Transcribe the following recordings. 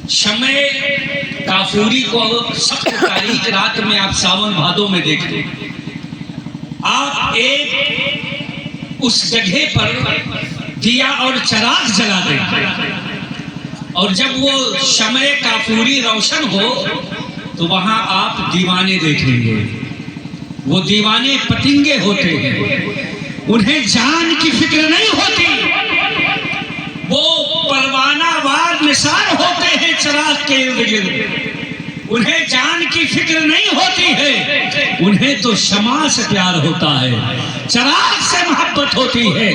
شمع کافوری کو سخت تاریک رات میں آپ ساون بھادو میں دیکھتے، آپ ایک اس جگہ پر دیا اور چراغ جلا دیں، اور جب وہ شمع کافوری روشن ہو تو وہاں آپ دیوانے دیکھیں گے۔ وہ دیوانے پتنگے ہوتے ہیں، انہیں جان کی فکر نہیں ہوتی، وہ پروانہ وار نثار ہوتے ہیں چراغ کے ارد گرد، انہیں جان کی فکر نہیں ہوتی ہے، انہیں تو شمع سے پیار ہوتا ہے، چراغ سے محبت ہوتی ہے۔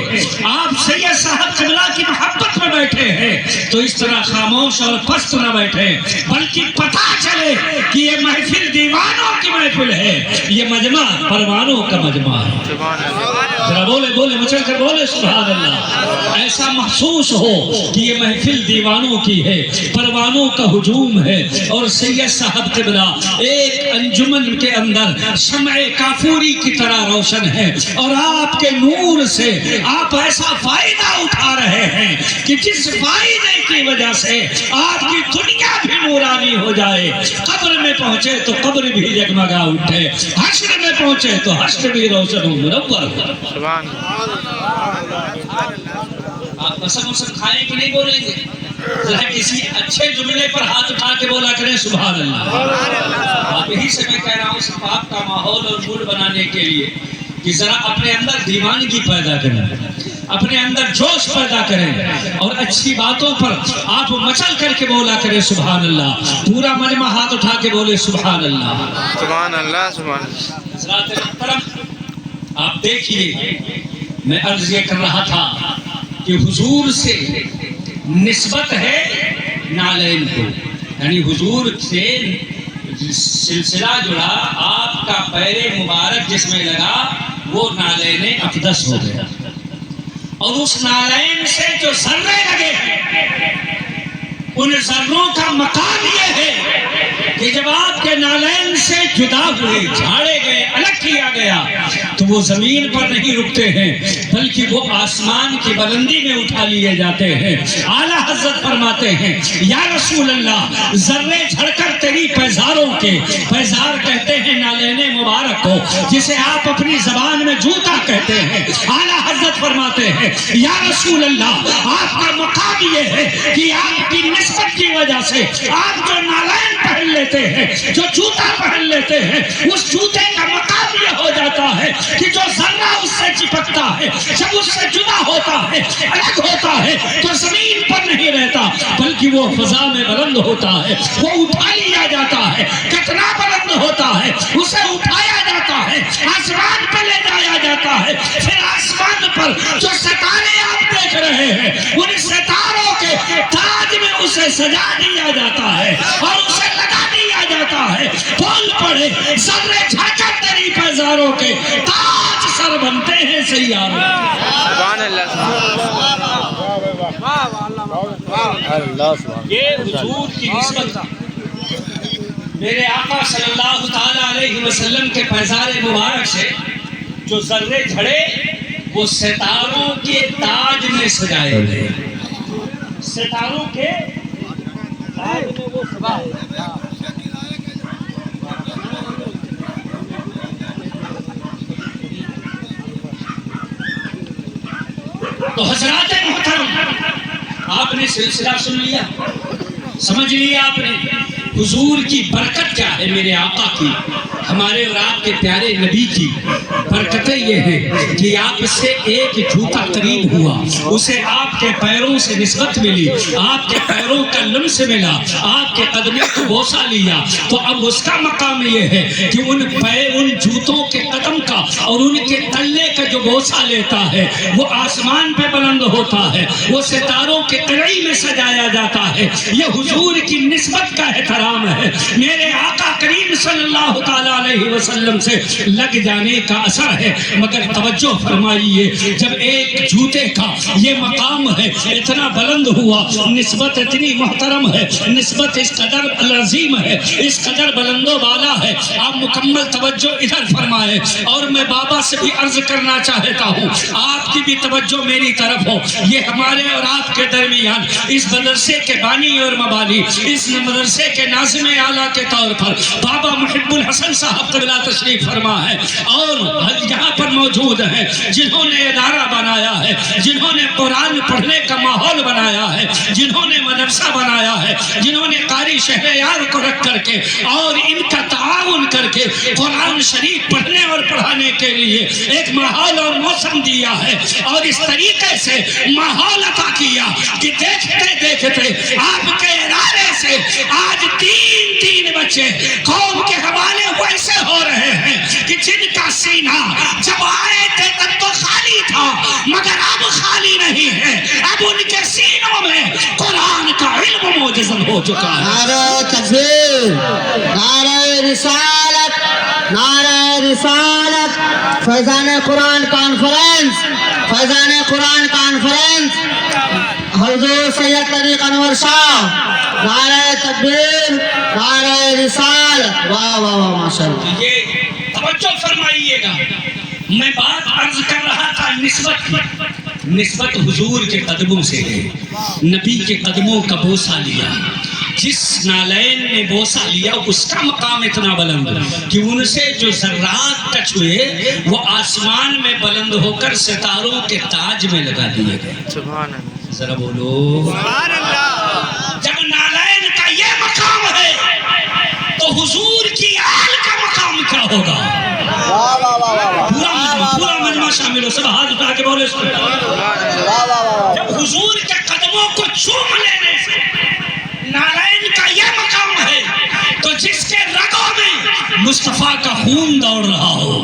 آپ سید صاحب قبلہ کی محبت میں بیٹھے ہیں تو اس طرح خاموش اور پست نہ بیٹھے، بلکہ پتہ چلے کہ یہ محفل دیوانوں کی محفل ہے، یہ مجمع پروانوں کا مجمع ہے۔ ذرا بولے بولے مچل کر بولے سبحان اللہ۔ ایسا محسوس ہو کہ یہ محفل دیوانوں کی ہے، پروانوں کا ہجوم ہے، اور سید صاحب قبلہ ایک انجمن کے اندر شمع کافوری کی طرح روشن ہے، اور آپ کے نور سے آپ ایسا فائدہ اٹھا رہے ہیں کہ جس فائدے کی وجہ سے آپ کی دنیا بھی نورانی ہو جائے، قبر میں پہنچے تو قبر بھی جگمگا اٹھے، حشر میں پہنچے تو حشر بھی روشن و منور ہو۔ آپ قسم وسم کھائیں کہ نہیں بولیں گے؟ ذرا کسی اچھے جملے پر ہاتھ اٹھا کے بولا کریں سبحان اللہ۔ آپ یہی سے میں کہہ رہا ہوں صفات کا ماحول اور موڈ بنانے کے لیے کہ ذرا اپنے اندر دیوانگی پیدا کریں، اپنے اندر جوش پیدا کریں، اور اچھی باتوں پر آپ مچل کر کے بولا کریں سبحان اللہ۔ پورا مجمع ہاتھ اٹھا کے بولے سبحان اللہ سبحان اللہ سبحان اللہ۔ حضرات محترم، آپ دیکھیے، میں عرض یہ کر رہا تھا کہ حضور سے نسبت ہے نالین کو، یعنی حضور سے سلسلہ جڑا، آپ کا پیر مبارک جس میں لگا وہ نالین اقدس ہو گیا، اور اس نالین سے جو ذرے لگے ان ذروں کا مقام یہ ہے کہ جب آپ کے نالین سے جدا ہوئے، جھاڑے گئے، الگ کیا گیا، تو وہ زمین پر نہیں رکتے ہیں بلکہ وہ آسمان کی بلندی میں اٹھا لیے جاتے ہیں۔ اعلیٰ حضرت فرماتے ہیں یا رسول اللہ، ذرے جھڑ کر تیری پیزاروں کے، پیزار کہتے ہیں نالین مبارک کو جسے آپ اپنی زبان میں جوتا کہتے ہیں، اعلیٰ حضرت فرماتے ہیں یا رسول اللہ، آپ کا مقام یہ ہے کہ آپ کی نسبت کی وجہ سے آپ جو نالین پہن لیتے ہیں، جو جوتا پہن لیتے ہیں، اس جوتے کا مقام یہ ہو جاتا ہے کہ جو ذرہ اس سے چپکتا ہے، جب اس سے جدا ہوتا ہے، الگ ہوتا ہے، تو زمین پر نہیں رہتا بلکہ وہ فضا میں بلند ہوتا ہے، وہ اٹھا لیا جاتا ہے۔ کتنا بلند ہوتا ہے، اسے اٹھایا جاتا ہے، آسمان پہ لے جایا جاتا ہے، پھر آسمان پر جو ستارے آپ دیکھ رہے ہیں ان ستاروں کے تاج میں اسے سجا دیا جاتا ہے اور اسے لگا دیا جاتا ہے۔ بول پڑے ذرے جھاکر تیری پیزاروں کے تاج سر بنتے ہیں سیاروں۔ سبحان اللہ یہ حضور کی نسبت، میرے آقا صلی اللہ تعالی علیہ وسلم کے پیزار مبارک سے جو ذرے جھڑے وہ ستاروں کے تاج میں سجائے گئے، ستاروں کے تاج میں وہ سجائے گئے۔ تو حضرات محترم، آپ نے سلسلہ سن لیا، سمجھ لیا آپ نے حضور کی برکت کیا ہے، میرے آقا کی، ہمارے اور آپ کے پیارے نبی کی برکتیں یہ ہیں کہ آپ سے ایک جھوٹا قریب ہوا، اسے آپ کے پیروں سے نسبت ملی، آپ کے پیروں کا لمس ملا، آپ کے قدموں کو بوسہ لیا، تو اب اس کا مقام یہ ہے کہ ان جوتوں کے قدم کا اور ان کے تلے کا جو بوسہ لیتا ہے وہ آسمان پہ بلند ہوتا ہے، وہ ستاروں کے قلعے میں سجایا جاتا ہے۔ یہ حضور کی نسبت کا احترام ہے۔ میرے آقا کریم صلی اللہ تعالیٰ علیہ وسلم سے لگ جانے کا اثر ہے. مگر توجہ فرمائیے، جب ایک جوتے کا یہ مقام ہے اتنا بلند ہوا، نسبت اتنی محترم ہے، نسبت اس قدر عظیم ہے، اس قدر بلند و بالا ہے. آپ مکمل توجہ ادھر فرمائے. اور میں بابا سے بھی عرض کرنا چاہتا ہوں، آپ کی بھی توجہ میری طرف ہو. یہ ہمارے اور آپ کے درمیان اس مدرسے کے بانی اور مبانی، اس مدرسے کے ناظم اعلیٰ کے طور پر بابا محب الحسن صاحب قبلہ تشریف فرما ہے، اور یہاں پر موجود ہیں جنہوں نے ادارہ بنایا ہے، جنہوں نے قرآن پڑھنے کا ماحول بنایا ہے، جنہوں نے مدرسہ بنایا ہے، جنہوں نے قاری شہریار کو رکھ کر کے اور ان کا تعاون کر کے قرآن شریف پڑھنے اور پڑھانے کے لیے ایک ماحول اور موسم دیا ہے، اور اس طریقے سے ماحول عطا کیا کہ دیکھتے دیکھتے آپ کے ادارے سے آج تین بچے قوم کے حوالے ویسے ہو رہے ہیں کہ جن کا سینہ جب آئے تھے تب تو خالی تھا، مگر اب خالی نہیں ہے. اب ان کے سینوں میں قرآن کا علم موجزن ہو چکا ہے. نعرہ تکبیر، نعرہ رسالت، نعرہ رسالت. فیضان قرآن کانفرنس، فیضان قرآن کانفرنس، حضور سید طریق انور شاہ. نعرہ تکبیر، نعرہ رسالت. واہ واہ واہ ماشاءاللہ. یہ توجہ فرمائیے گا، میں بات عرض کر رہا تھا نسبت حضور کے قدموں سے ہے. نبی کے قدموں کا بوسہ لیا. جس نالین نے بوسہ لیا اس کا مقام اتنا بلند کہ ان سے جو ذرات ٹچ ہوئے وہ آسمان میں بلند ہو کر ستاروں کے تاج میں لگا دیے گئے. سبحان اللہ. ذرا بولو سبحان اللہ. جب نالین کا یہ مقام ہے تو حضور کی آل کا مقام کیا ہوگا؟ پورا مجمع شامل ہو، سب ہاتھ اٹھا کے بولے جب حضور کے قدموں کو چوم لینے سے نالین کا یہ مقام ہے تو جس کے رگوں میں مصطفیٰ کا خون دوڑ رہا ہو.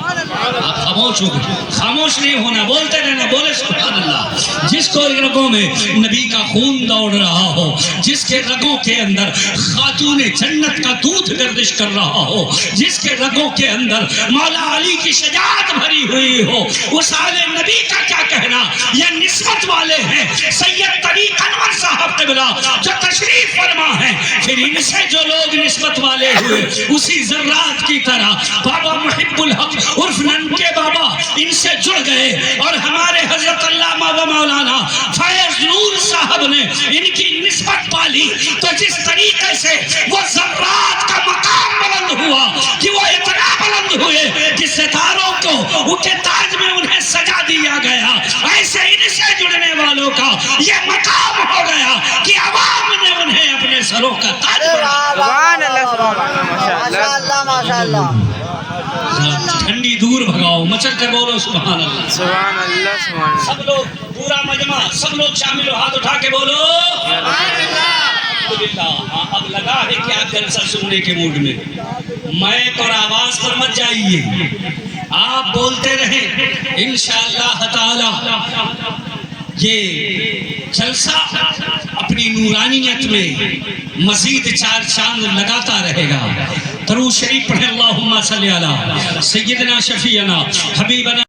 آپ خاموش ہو گئے، خاموش نہیں ہونا، بولتے رہنا، بولے سبحان اللہ. جس کو رگوں میں نبی کا خون دوڑ رہا ہو، جس کے رگوں کے اندر خاتون جنت کا دودھ گردش کر رہا ہو، جس کے رگوں کے اندر مولا علی کی شجاعت بھری ہوئی ہو، اس آل نبی کا کیا کہنا. یہ نسبت والے ہیں سید طریق انور صاحب قبلہ جو تشریف فرما ہے. پھر ان سے جو لوگ نسبت والے ہوئے اسی ذرات کی طرح بابا محب الحق عرف نن کے بابا ان سے جڑ گئے، اور ہمارے حضرت علامہ و مولانا فیض نور صاحب نے ان کی نسبت پالی. تو جس طریقے سے وہ ذرات کا مقام بلند ہوا کہ وہ اتنا بلند ہوئے کہ ستاروں کو ان کے تاج میں انہیں سجا دیا گیا، ایسے ان سے جڑنے والوں کا یہ مقام ہو گیا کہ عوام نے انہیں اپنے سروں کا تاج بنا. سبحان اللہ. سبحان اللہ. ماشاءاللہ. ٹھنڈی دور بھگاؤ، مچل کر بولو سبحان اللہ. سبحان اللہ. سبحان اللہ. سب لوگ پورا مجمع سب لوگ شامل ہو، ہاتھ اٹھا کے بولو الحمدللہ. ہاں اب لگا ہے کہ آپ جلسہ سننے کے موڈ میں، مائک اور آواز پر مت جائیے، آپ بولتے رہیں. انشاءاللہ تعالی یہ جلسہ اپنی نورانیت میں مزید چار چاند لگاتا رہے گا. درود شریف پڑھیں. اللہم صلی علی سیدنا شفیعنا حبیبنا